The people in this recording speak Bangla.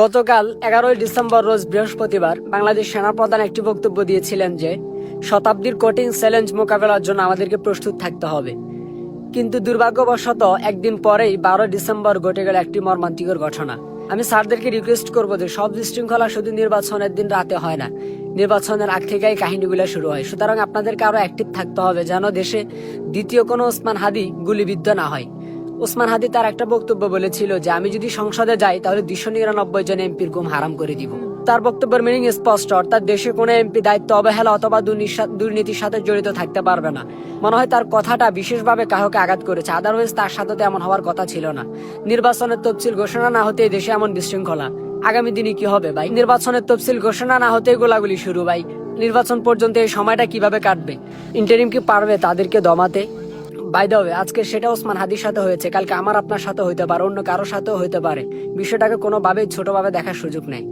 গতকাল 11ই ডিসেম্বর রোজ বৃহস্পতিবার বাংলাদেশ সেনাপ্রধান একটি বক্তব্য দিয়েছিলেন যে শতাব্দীর কঠিন চ্যালেঞ্জ মোকাবেলার জন্য আমাদেরকে প্রস্তুত থাকতে হবে। কিন্তু দুর্ভাগ্যবশত একদিন পরেই 12 ডিসেম্বর ঘটে গেল একটি মর্মান্তিকর ঘটনা। আমি স্যারদেরকে রিকোয়েস্ট করবো যে সব বিশৃঙ্খলা শুধু নির্বাচনের দিন রাতে হয় না, নির্বাচনের আগ থেকেই কাহিনীগুলো শুরু হয়। সুতরাং আপনাদেরকে আরো অ্যাক্টিভ থাকতে হবে যেন দেশে দ্বিতীয় কোনো ওসমান হাদি গুলিবিদ্ধ না হয়। ওসমান হাদি তার একটা বক্তব্য বলেছিল যে আমি যদি সংসদে যাই তাহলে 299 জন এমপির গুম হারাম করে দিব। তার বক্তব্যের মিনিং স্পষ্ট, অর্থাৎ দেশে কোনো এমপি দায়িত্ব অবহেলা অথবা দুর্নীতির সাথে জড়িত থাকতে পারবে না। মনে হয় তার কথাটা বিশেষভাবে কাউকে আঘাত করেছে, আদারওয়াইজ তার সাথে তো এমন হওয়ার কথা ছিল না। নির্বাচনের তফসিল ঘোষণা না হতেই দেশে এমন বিশৃঙ্খলা, আগামী দিনে কি হবে ভাই? নির্বাচনের তফসিল ঘোষণা না হতেই গোলাগুলি শুরু ভাই। নির্বাচন পর্যন্ত এই সময়টা কিভাবে কাটবে? ইন্টারিম কি পারবে তাদেরকে দমাতে? বাই দ্য ওয়ে, আজকে সেটা ওসমান হাদির সাথে হয়েছে, কালকে আমার আপনার সাথে হইতে পারে, অন্য কারোর সাথেও হইতে পারে। বিষয়টাকে কোনোভাবেই ছোটভাবে দেখার সুযোগ নেই।